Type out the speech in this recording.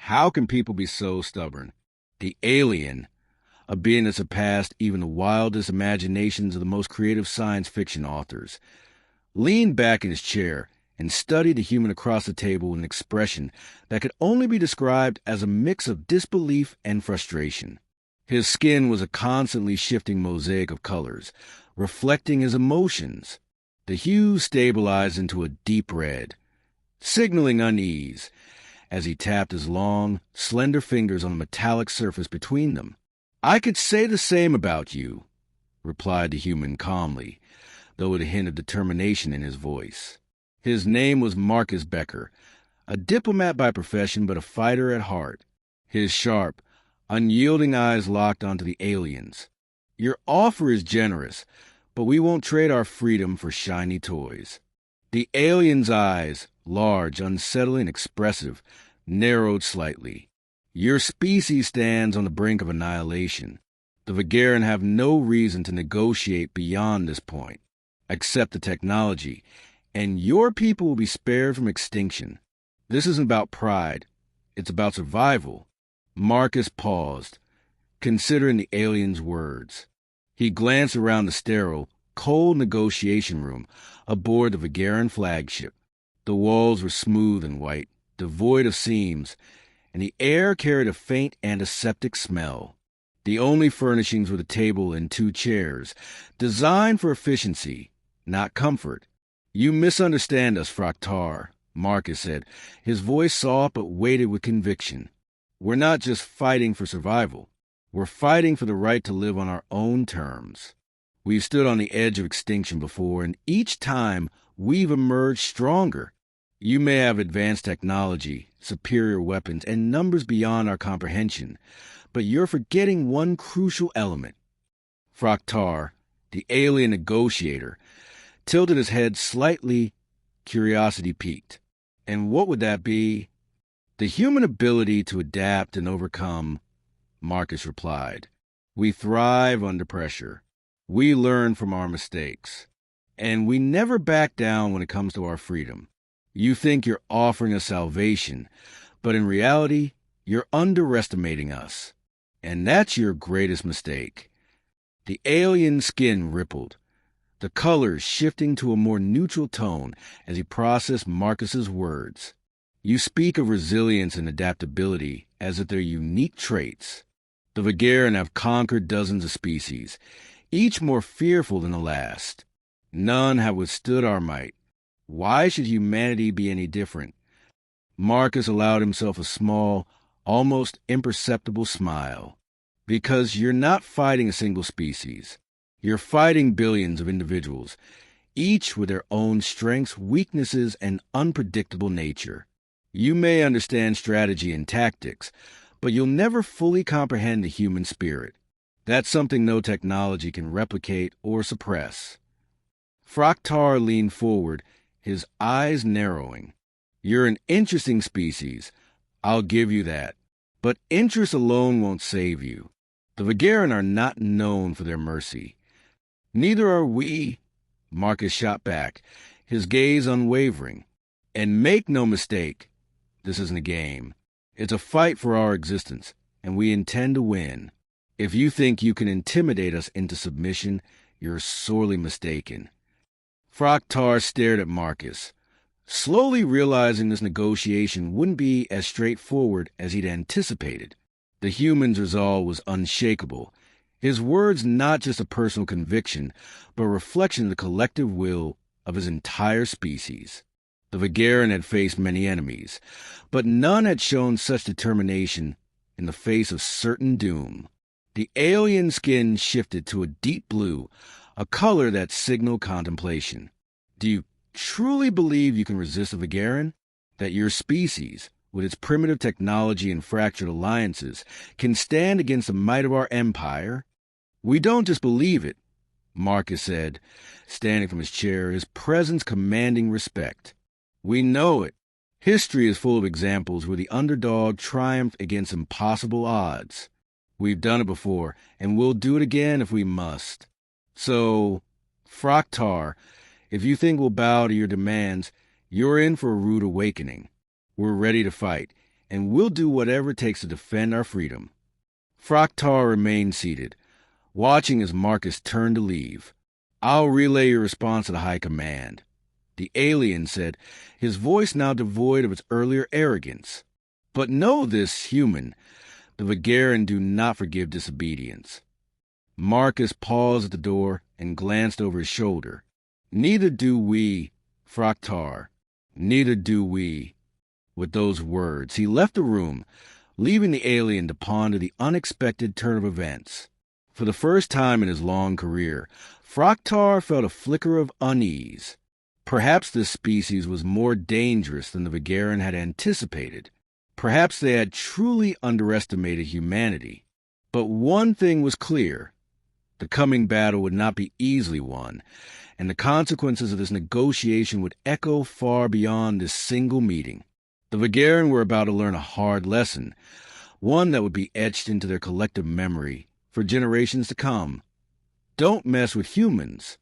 How can people be so stubborn? The alien, a being that surpassed even the wildest imaginations of the most creative science fiction authors, leaned back in his chair and studied the human across the table with an expression that could only be described as a mix of disbelief and frustration. His skin was a constantly shifting mosaic of colors, reflecting his emotions. The hues stabilized into a deep red, signaling unease as he tapped his long, slender fingers on the metallic surface between them. "I could say the same about you," replied the human calmly, though with a hint of determination in his voice. His name was Marcus Becker, a diplomat by profession but a fighter at heart. His sharp, unyielding eyes locked onto the alien's. "Your offer is generous, but we won't trade our freedom for shiny toys." The alien's eyes, large, unsettling, expressive, narrowed slightly. "Your species stands on the brink of annihilation. The Vagaran have no reason to negotiate beyond this point. Accept the technology, and your people will be spared from extinction. This isn't about pride. It's about survival." Marcus paused, considering the alien's words. He glanced around the sterile, cold negotiation room aboard the Vagaran flagship. The walls were smooth and white, devoid of seams, and the air carried a faint antiseptic smell. The only furnishings were the table and 2 chairs, designed for efficiency, not comfort. "You misunderstand us, Fraktar," Marcus said, his voice soft but weighted with conviction. "We're not just fighting for survival. We're fighting for the right to live on our own terms. We've stood on the edge of extinction before, and each time we've emerged stronger. You may have advanced technology, superior weapons, and numbers beyond our comprehension, but you're forgetting one crucial element." Fraktar, the alien negotiator, tilted his head slightly, curiosity piqued. "And what would that be?" "The human ability to adapt and overcome," Marcus replied. "We thrive under pressure. We learn from our mistakes. And we never back down when it comes to our freedom. You think you're offering us salvation, but in reality, you're underestimating us. And that's your greatest mistake." The alien skin rippled, the colors shifting to a more neutral tone as he processed Marcus's words. "You speak of resilience and adaptability as if they're unique traits. The Vagaran have conquered dozens of species, each more fearful than the last. None have withstood our might. Why should humanity be any different?" Marcus allowed himself a small, almost imperceptible smile. "Because you're not fighting a single species. You're fighting billions of individuals, each with their own strengths, weaknesses, and unpredictable nature. You may understand strategy and tactics, but you'll never fully comprehend the human spirit. That's something no technology can replicate or suppress." Fraktar leaned forward, his eyes narrowing. "You're an interesting species, I'll give you that. But interest alone won't save you. The Vagaran are not known for their mercy. Neither are we," Marcus shot back, his gaze unwavering. "And make no mistake, this isn't a game. It's a fight for our existence, and we intend to win. If you think you can intimidate us into submission, you're sorely mistaken." Fraktar stared at Marcus, slowly realizing this negotiation wouldn't be as straightforward as he'd anticipated. The human's resolve was unshakable, his words not just a personal conviction, but a reflection of the collective will of his entire species. The Vagaran had faced many enemies, but none had shown such determination in the face of certain doom. The alien skin shifted to a deep blue, a color that signaled contemplation. "Do you truly believe you can resist the Vagaran? That your species, with its primitive technology and fractured alliances, can stand against the might of our empire?" "We don't just believe it," Marcus said, standing from his chair, his presence commanding respect. "We know it. History is full of examples where the underdog triumphed against impossible odds. We've done it before, and we'll do it again if we must. So, Fraktar, if you think we'll bow to your demands, you're in for a rude awakening. We're ready to fight, and we'll do whatever it takes to defend our freedom. Fraktar remained seated, watching as Marcus turned to leave. I'll relay your response to the High Command, the alien said, his voice now devoid of its earlier arrogance. But know this, human, the Vagaran do not forgive disobedience. Marcus paused at the door and glanced over his shoulder. Neither do we, Fraktar. Neither do we. With those words, he left the room, leaving the alien to ponder the unexpected turn of events. For the first time in his long career, Fraktar felt a flicker of unease. Perhaps this species was more dangerous than the Vagaran had anticipated. Perhaps they had truly underestimated humanity. But one thing was clear. The coming battle would not be easily won, and the consequences of this negotiation would echo far beyond this single meeting. The Vagaran were about to learn a hard lesson, one that would be etched into their collective memory for generations to come. Don't mess with humans.